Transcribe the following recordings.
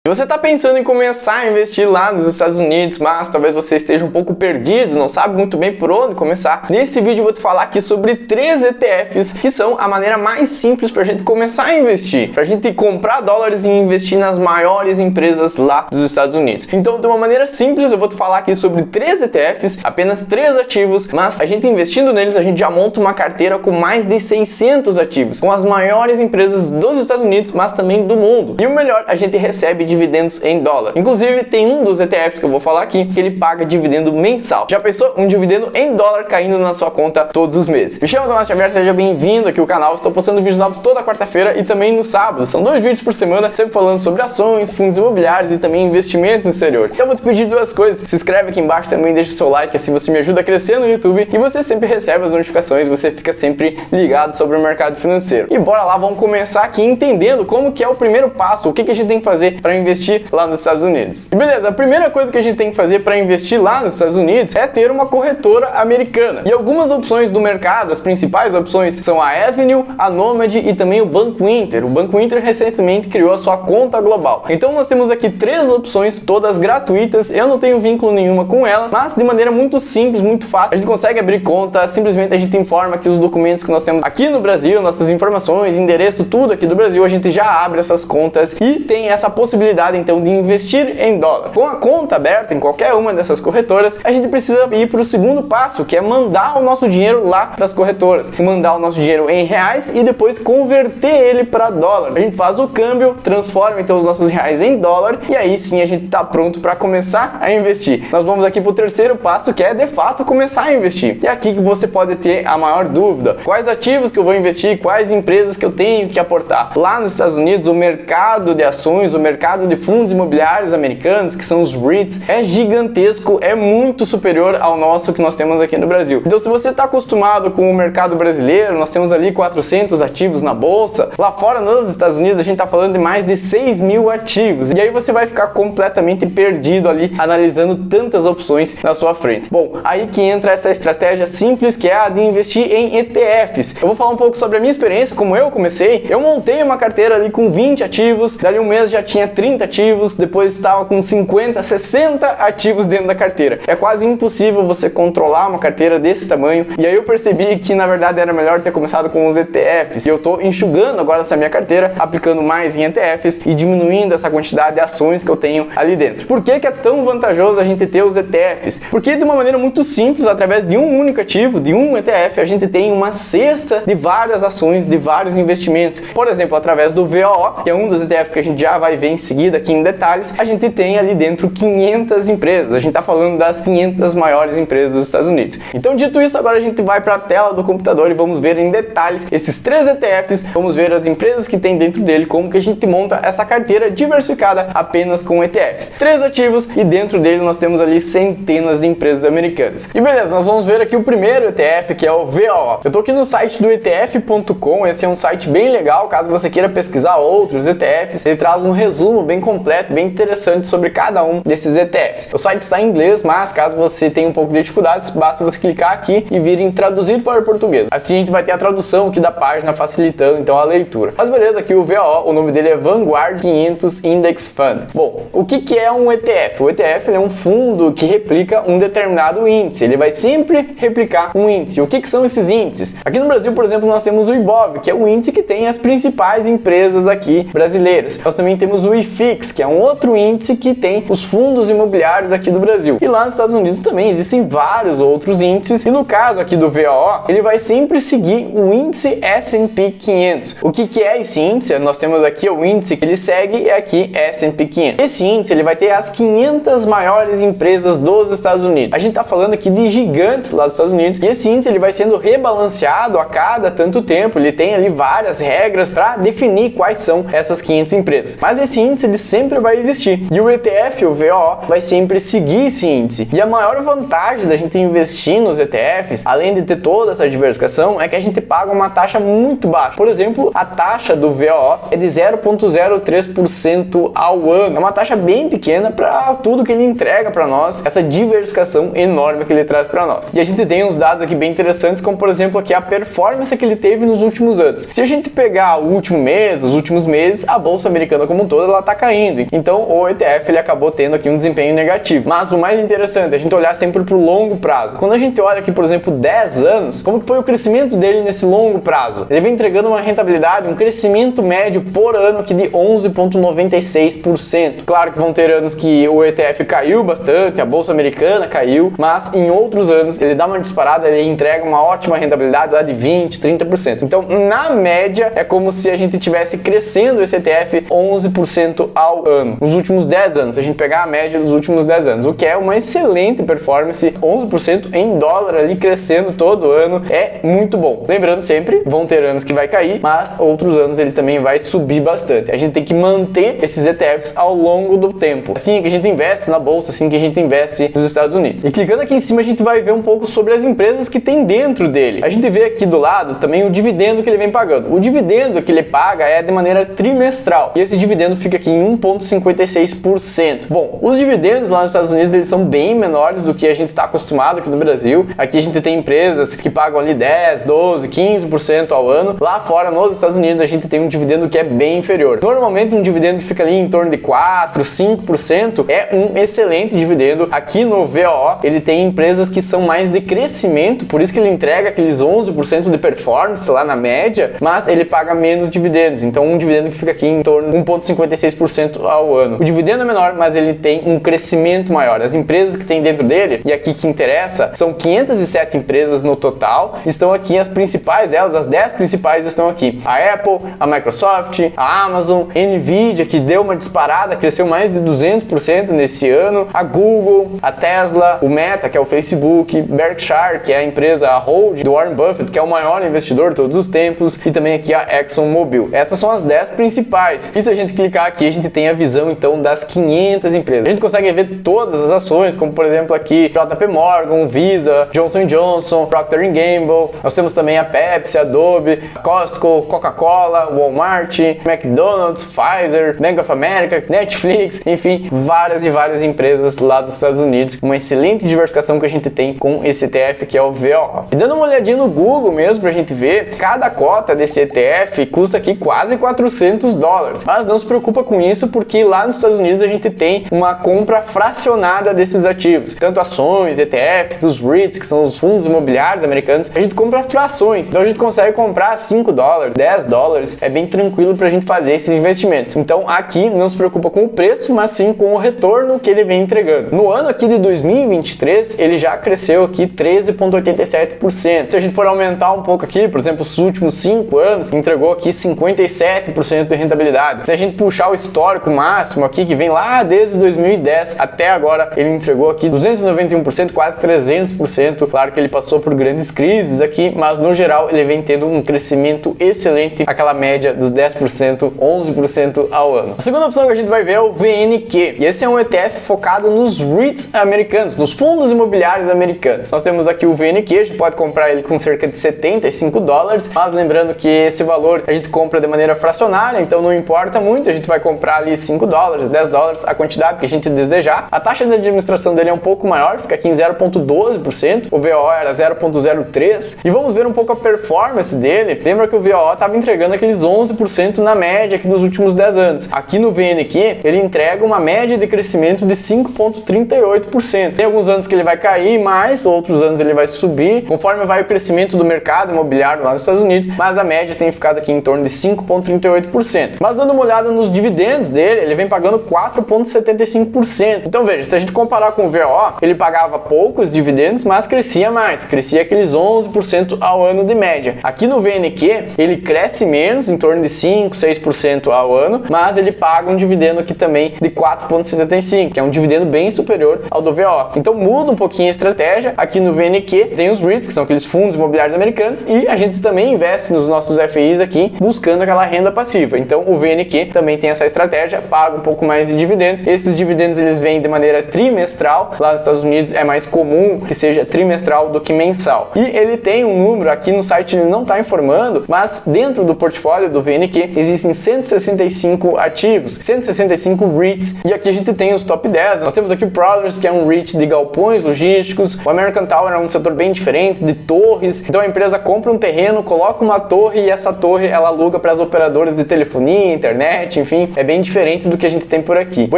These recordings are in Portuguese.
Se você está pensando em começar a investir lá nos Estados Unidos, mas talvez você esteja um pouco perdido, não sabe muito bem por onde começar, nesse vídeo eu vou te falar aqui sobre 3 ETFs que são a maneira mais simples para a gente começar a investir, para a gente comprar dólares e investir nas maiores empresas lá dos Estados Unidos. Então, de uma maneira simples, eu vou te falar aqui sobre 3 ETFs, apenas 3 ativos, mas a gente investindo neles, a gente já monta uma carteira com mais de 600 ativos, com as maiores empresas dos Estados Unidos, mas também do mundo. E o melhor, a gente recebe dividendos em dólar. Inclusive, tem um dos ETFs que eu vou falar aqui que ele paga dividendo mensal. Já pensou um dividendo em dólar caindo na sua conta todos os meses? Me chamo Tomás Xavier, seja bem-vindo aqui ao canal. Estou postando vídeos novos toda quarta-feira e também no sábado. São 2 vídeos por semana, sempre falando sobre ações, fundos imobiliários e também investimento no exterior. Então eu vou te pedir 2 coisas. Se inscreve aqui embaixo também, deixa seu like, assim você me ajuda a crescer no YouTube e você sempre recebe as notificações, você fica sempre ligado sobre o mercado financeiro. E bora lá, vamos começar aqui entendendo como que é o primeiro passo, o que a gente tem que fazer para investir lá nos Estados Unidos. E beleza, a primeira coisa que a gente tem que fazer para investir lá nos Estados Unidos é ter uma corretora americana. E algumas opções do mercado, as principais opções são a Avenue, a Nomad e também o Banco Inter. O Banco Inter recentemente criou a sua conta global. Então nós temos aqui 3 opções, todas gratuitas. Eu não tenho vínculo nenhuma com elas, mas de maneira muito simples, muito fácil. A gente consegue abrir conta, simplesmente a gente informa que os documentos que nós temos aqui no Brasil, nossas informações, endereço, tudo aqui do Brasil, a gente já abre essas contas e tem essa possibilidade então de investir em dólar. Com a conta aberta em qualquer uma dessas corretoras, a gente precisa ir para o segundo passo, que é mandar o nosso dinheiro lá para as corretoras, mandar o nosso dinheiro em reais e depois converter ele para dólar. A gente faz o câmbio, transforma então os nossos reais em dólar e aí sim a gente está pronto para começar a investir. Nós vamos aqui para o terceiro passo, que é de fato começar a investir. E aqui que você pode ter a maior dúvida: quais ativos que eu vou investir, quais empresas que eu tenho que aportar. Lá nos Estados Unidos, o mercado de ações, o mercado de fundos imobiliários americanos, que são os REITs, é gigantesco, é muito superior ao nosso que nós temos aqui no Brasil. Então, se você está acostumado com o mercado brasileiro, nós temos ali 400 ativos na bolsa. Lá fora, nos Estados Unidos, a gente está falando de mais de 6 mil ativos. E aí você vai ficar completamente perdido ali, analisando tantas opções na sua frente. Bom, aí que entra essa estratégia simples, que é a de investir em ETFs. Eu vou falar um pouco sobre a minha experiência, como eu comecei. Eu montei uma carteira ali com 20 ativos, dali um mês já tinha 30 ativos, depois estava com 50, 60 ativos dentro da carteira. É quase impossível você controlar uma carteira desse tamanho. E aí eu percebi que na verdade era melhor ter começado com os ETFs. E eu estou enxugando agora essa minha carteira, aplicando mais em ETFs e diminuindo essa quantidade de ações que eu tenho ali dentro. Por que que é tão vantajoso a gente ter os ETFs? Porque de uma maneira muito simples, através de um único ativo, de um ETF, a gente tem uma cesta de várias ações, de vários investimentos. Por exemplo, através do VOO, que é um dos ETFs que a gente já vai ver em seguida aqui em detalhes, a gente tem ali dentro 500 empresas. A gente está falando das 500 maiores empresas dos Estados Unidos. Então, dito isso, agora a gente vai para a tela do computador e vamos ver em detalhes esses 3 ETFs, vamos ver as empresas que tem dentro dele, como que a gente monta essa carteira diversificada apenas com ETFs. 3 ativos e dentro dele nós temos ali centenas de empresas americanas. E beleza, nós vamos ver aqui o primeiro ETF, que é o VOO. Eu tô aqui no site do ETF.com, esse é um site bem legal, caso você queira pesquisar outros ETFs, ele traz um resumo bem completo, bem interessante sobre cada um desses ETFs. O site está em inglês, mas caso você tenha um pouco de dificuldades, basta você clicar aqui e vir em traduzir para o português. Assim a gente vai ter a tradução aqui da página, facilitando então a leitura. Mas beleza, aqui o VOO, o nome dele é Vanguard 500 Index Fund. Bom, o que é um ETF? O ETF é um fundo que replica um determinado índice. Ele vai sempre replicar um índice. O que são esses índices? Aqui no Brasil, por exemplo, nós temos o IBOV, que é o índice que tem as principais empresas aqui brasileiras. Nós também temos o IFIX, que é um outro índice que tem os fundos imobiliários aqui do Brasil. E lá nos Estados Unidos também existem vários outros índices. E no caso aqui do VOO, ele vai sempre seguir o índice S&P 500. O que é esse índice? Nós temos aqui o índice que ele segue, é aqui S&P 500. Esse índice ele vai ter as 500 maiores empresas dos Estados Unidos. A gente está falando aqui de gigantes lá dos Estados Unidos. E esse índice ele vai sendo rebalanceado a cada tanto tempo. Ele tem ali várias regras para definir quais são essas 500 empresas. Mas esse índice ele sempre vai existir. E o ETF, o VOO, vai sempre seguir esse índice. E a maior vantagem da gente investir nos ETFs, além de ter toda essa diversificação, é que a gente paga uma taxa muito baixa. Por exemplo, a taxa do VOO é de 0,03% ao ano. É uma taxa bem pequena para tudo que ele entrega para nós, essa diversificação enorme que ele traz para nós. E a gente tem uns dados aqui bem interessantes, como por exemplo aqui a performance que ele teve nos últimos anos. Se a gente pegar o último mês, os últimos meses, a bolsa americana como um todo, ela está está caindo. Então o ETF ele acabou tendo aqui um desempenho negativo. Mas o mais interessante é a gente olhar sempre para o longo prazo. Quando a gente olha aqui, por exemplo, 10 anos, como que foi o crescimento dele nesse longo prazo? Ele vem entregando uma rentabilidade, um crescimento médio por ano aqui de 11,96%. Claro que vão ter anos que o ETF caiu bastante, a bolsa americana caiu, mas em outros anos ele dá uma disparada, ele entrega uma ótima rentabilidade lá de 20, 30%. Então, na média, é como se a gente tivesse crescendo esse ETF 11% ao ano. Nos últimos 10 anos, se a gente pegar a média dos últimos 10 anos, o que é uma excelente performance, 11% em dólar ali crescendo todo ano, é muito bom. Lembrando sempre, vão ter anos que vai cair, mas outros anos ele também vai subir bastante. A gente tem que manter esses ETFs ao longo do tempo. Assim que a gente investe na bolsa, assim que a gente investe nos Estados Unidos. E clicando aqui em cima, a gente vai ver um pouco sobre as empresas que tem dentro dele. A gente vê aqui do lado também o dividendo que ele vem pagando. O dividendo que ele paga é de maneira trimestral. E esse dividendo fica aqui em 1,56%. Bom, os dividendos lá nos Estados Unidos eles são bem menores do que a gente está acostumado aqui no Brasil. Aqui a gente tem empresas que pagam ali 10, 12, 15% ao ano. Lá fora, nos Estados Unidos, a gente tem um dividendo que é bem inferior. Normalmente, um dividendo que fica ali em torno de 4, 5% é um excelente dividendo. Aqui no VOO, ele tem empresas que são mais de crescimento, por isso que ele entrega aqueles 11% de performance lá na média, mas ele paga menos dividendos. Então, um dividendo que fica aqui em torno de 1,56% ao ano. O dividendo é menor, mas ele tem um crescimento maior. As empresas que tem dentro dele, e aqui que interessa, são 507 empresas no total, estão aqui as principais delas, as 10 principais estão aqui. A Apple, a Microsoft, a Amazon, Nvidia, que deu uma disparada, cresceu mais de 200% nesse ano, a Google, a Tesla, o Meta, que é o Facebook, Berkshire, que é a empresa, a Hold, do Warren Buffett, que é o maior investidor de todos os tempos, e também aqui a ExxonMobil. Essas são as 10 principais. E se a gente clicar aqui, a gente tem a visão, então, das 500 empresas. A gente consegue ver todas as ações, como, por exemplo, aqui, JP Morgan, Visa, Johnson & Johnson, Procter & Gamble. Nós temos também a Pepsi, Adobe, Costco, Coca-Cola, Walmart, McDonald's, Pfizer, Bank of America, Netflix, enfim, várias e várias empresas lá dos Estados Unidos. Uma excelente diversificação que a gente tem com esse ETF que é o VOO. E dando uma olhadinha no Google mesmo pra gente ver, cada cota desse ETF custa aqui quase $400. Mas não se preocupa com isso, porque lá nos Estados Unidos a gente tem uma compra fracionada desses ativos. Tanto ações, ETFs, os REITs, que são os fundos imobiliários americanos, a gente compra frações. Então a gente consegue comprar $5, $10. É bem tranquilo pra gente fazer esses investimentos. Então aqui não se preocupa com o preço, mas sim com o retorno que ele vem entregando. No ano aqui de 2023, ele já cresceu aqui 13,87%. Se a gente for aumentar um pouco aqui, por exemplo, os últimos 5 anos, entregou aqui 57% de rentabilidade. Se a gente puxar o histórico máximo aqui, que vem lá desde 2010 até agora, ele entregou aqui 291%, quase 300%. Claro que ele passou por grandes crises aqui, mas no geral ele vem tendo um crescimento excelente, aquela média dos 10%, 11% ao ano. A segunda opção que a gente vai ver é o VNQ, e esse é um ETF focado nos REITs americanos, nos fundos imobiliários americanos. Nós temos aqui o VNQ, a gente pode comprar ele com cerca de $75, mas lembrando que esse valor a gente compra de maneira fracionária, então não importa muito, a gente vai comprar ali $5, $10, a quantidade que a gente desejar. A taxa de administração dele é um pouco maior, fica aqui em 0,12%, o VOO era 0,03%, e vamos ver um pouco a performance dele. Lembra que o VOO estava entregando aqueles 11% na média aqui dos últimos 10 anos. Aqui no VNQ, ele entrega uma média de crescimento de 5,38%. Tem alguns anos que ele vai cair mais, outros anos ele vai subir, conforme vai o crescimento do mercado imobiliário lá nos Estados Unidos, mas a média tem ficado aqui em torno de 5,38%. Mas dando uma olhada nos dividendos dele, ele vem pagando 4,75%. Então veja, se a gente comparar com o VOO, ele pagava poucos dividendos, mas crescia mais, crescia aqueles 11% ao ano de média. Aqui no VNQ, ele cresce menos, em torno de 5, 6% ao ano, mas ele paga um dividendo aqui também de 4,75%, que é um dividendo bem superior ao do VOO. Então muda um pouquinho a estratégia. Aqui no VNQ tem os REITs, que são aqueles fundos imobiliários americanos, e a gente também investe nos nossos FIs aqui, buscando aquela renda passiva. Então o VNQ também tem essa estratégia, paga um pouco mais de dividendos. Esses dividendos eles vêm de maneira trimestral. Lá nos Estados Unidos é mais comum que seja trimestral do que mensal. E ele tem um número, aqui no site ele não está informando, mas dentro do portfólio do VNQ existem 165 ativos, 165 REITs, e aqui a gente tem os top 10. Nós temos aqui o Providence, que é um REIT de galpões logísticos. O American Tower é um setor bem diferente, de torres. Então a empresa compra um terreno, coloca uma torre, e essa torre ela aluga para as operadoras de telefonia, internet, enfim, é é bem diferente do que a gente tem por aqui. O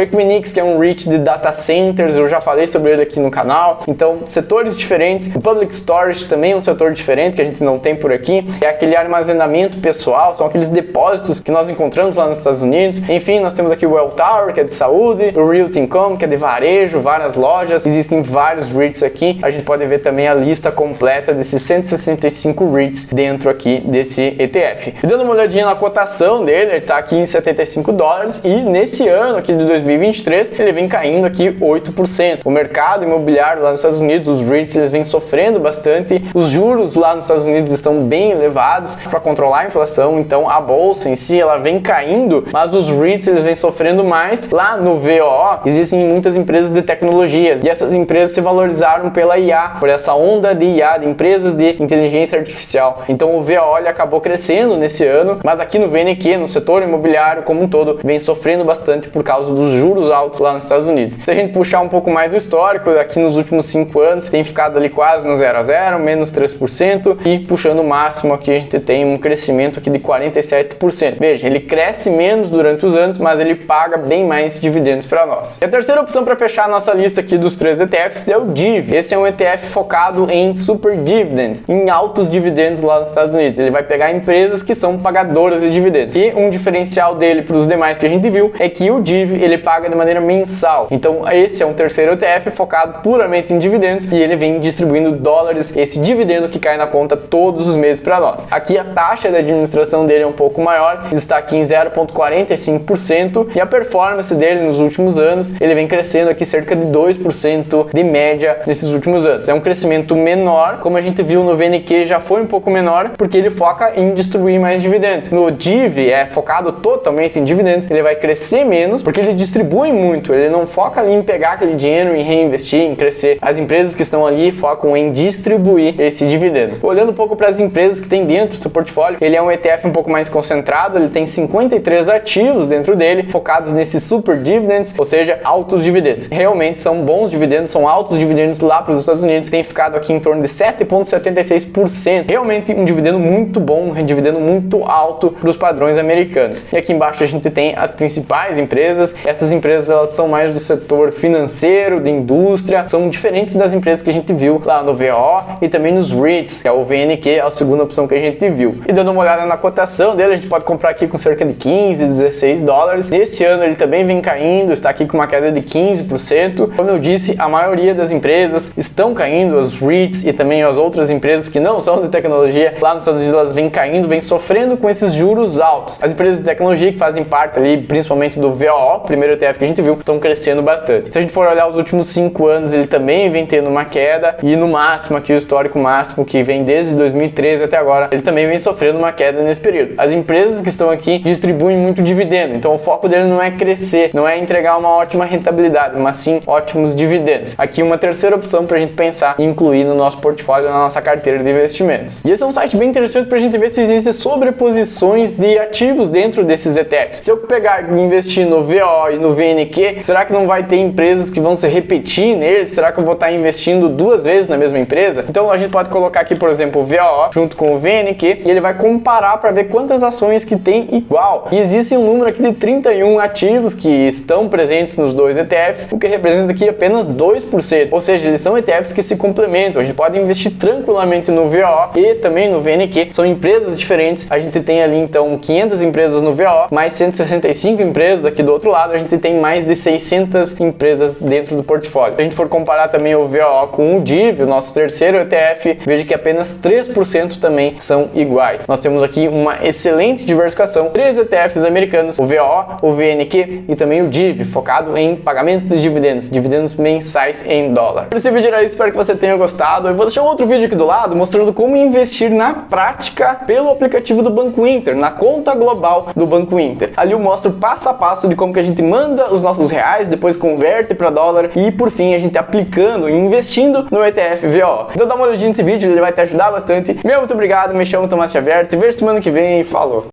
Equinix, que é um REIT de data centers, eu já falei sobre ele aqui no canal, então setores diferentes. O Public Storage também é um setor diferente que a gente não tem por aqui, é aquele armazenamento pessoal, são aqueles depósitos que nós encontramos lá nos Estados Unidos. Enfim, nós temos aqui o Welltower, que é de saúde, o Realty Income, que é de varejo, várias lojas, existem vários REITs aqui. A gente pode ver também a lista completa desses 165 REITs dentro aqui desse ETF. E dando uma olhadinha na cotação dele, ele está aqui em 75 dólares e nesse ano aqui de 2023 ele vem caindo aqui 8%. O mercado imobiliário lá nos Estados Unidos, os REITs, eles vêm sofrendo bastante, os juros lá nos Estados Unidos estão bem elevados para controlar a inflação, então a bolsa em si ela vem caindo, mas os REITs eles vêm sofrendo mais. Lá no VOO existem muitas empresas de tecnologias e essas empresas se valorizaram pela IA, por essa onda de IA, de empresas de inteligência artificial. Então o VOO ele acabou crescendo nesse ano, mas aqui no VNQ, no setor imobiliário como um todo, vem sofrendo bastante por causa dos juros altos lá nos Estados Unidos. Se a gente puxar um pouco mais o histórico, aqui nos últimos 5 anos tem ficado ali quase no 0 a 0, menos 3%, e puxando o máximo aqui a gente tem um crescimento aqui de 47%. Veja, ele cresce menos durante os anos, mas ele paga bem mais dividendos para nós. E a terceira opção para fechar a nossa lista aqui dos 3 ETFs é o DIV. Esse é um ETF focado em super dividends, em altos dividendos lá nos Estados Unidos. Ele vai pegar empresas que são pagadoras de dividendos. E um diferencial dele para os demais que a gente viu é que o DIV ele paga de maneira mensal. Então esse é um terceiro ETF focado puramente em dividendos e ele vem distribuindo dólares, esse dividendo que cai na conta todos os meses para nós. Aqui a taxa de administração dele é um pouco maior, está aqui em 0,45% e a performance dele nos últimos anos, ele vem crescendo aqui cerca de 2% de média nesses últimos anos. É um crescimento menor, como a gente viu no VNQ já foi um pouco menor, porque ele foca em distribuir mais dividendos. No DIV é focado totalmente em dividendos, ele vai crescer menos, porque ele distribui muito, ele não foca ali em pegar aquele dinheiro, em reinvestir, em crescer. As empresas que estão ali focam em distribuir esse dividendo. Olhando um pouco para as empresas que tem dentro do seu portfólio, ele é um ETF um pouco mais concentrado, ele tem 53 ativos dentro dele, focados nesses super dividends, ou seja, altos dividendos. Realmente são bons dividendos, são altos dividendos lá para os Estados Unidos, tem ficado aqui em torno de 7,76%. Realmente um dividendo muito bom, um dividendo muito alto para os padrões americanos. E aqui embaixo a gente tem as principais empresas. Essas empresas elas são mais do setor financeiro, de indústria, são diferentes das empresas que a gente viu lá no VO e também nos REITs, que é o VNQ, é a segunda opção que a gente viu. E dando uma olhada na cotação dele, a gente pode comprar aqui com cerca de 15, 16 dólares. Esse ano ele também vem caindo, está aqui com uma queda de 15%. Como eu disse, a maioria das empresas estão caindo, as REITs e também as outras empresas que não são de tecnologia, lá nos Estados Unidos elas vêm caindo, vêm sofrendo com esses juros altos. As empresas de tecnologia que fazem parte ali, principalmente do VOO, primeiro ETF que a gente viu, estão crescendo bastante. Se a gente for olhar os últimos 5 anos, ele também vem tendo uma queda e no máximo aqui, o histórico máximo que vem desde 2013 até agora, ele também vem sofrendo uma queda nesse período. As empresas que estão aqui distribuem muito dividendo, então o foco dele não é crescer, não é entregar uma ótima rentabilidade, mas sim ótimos dividendos. Aqui uma terceira opção para a gente pensar e incluir no nosso portfólio, na nossa carteira de investimentos. E esse é um site bem interessante para a gente ver se existem sobreposições de ativos dentro desses ETFs. Se eu pegar e investir no VO e no VNQ, será que não vai ter empresas que vão se repetir neles? Será que eu vou estar investindo 2 vezes na mesma empresa? Então a gente pode colocar aqui, por exemplo, o VO junto com o VNQ e ele vai comparar para ver quantas ações que tem igual. E existe um número aqui de 31 ativos que estão presentes nos 2 ETFs, o que representa aqui apenas 2%. Ou seja, eles são ETFs que se complementam. A gente pode investir tranquilamente no VO e também no VNQ. São empresas diferentes. A gente tem ali então 500 empresas no VO, mais 165 empresas aqui do outro lado. A gente tem mais de 600 empresas dentro do portfólio. Se a gente for comparar também o VO com o DIV, o nosso terceiro ETF, veja que apenas 3% também são iguais. Nós temos aqui uma excelente diversificação, 3 ETFs americanos, o VO, o VNQ e também o DIV, focado em pagamentos de dividendos, dividendos mensais em dólar. Esse vídeo era isso, espero que você tenha gostado. Eu vou deixar um outro vídeo aqui do lado mostrando como investir na prática pelo aplicativo do Banco Inter, na conta global do Banco Inter. Ali eu mostro passo a passo de como que a gente manda os nossos reais, depois converte para dólar e por fim a gente aplicando e investindo no ETF VO. Então dá uma olhadinha nesse vídeo, ele vai te ajudar bastante. Meu muito obrigado, me chamo Tomás Xavier, te vejo semana que vem e falou!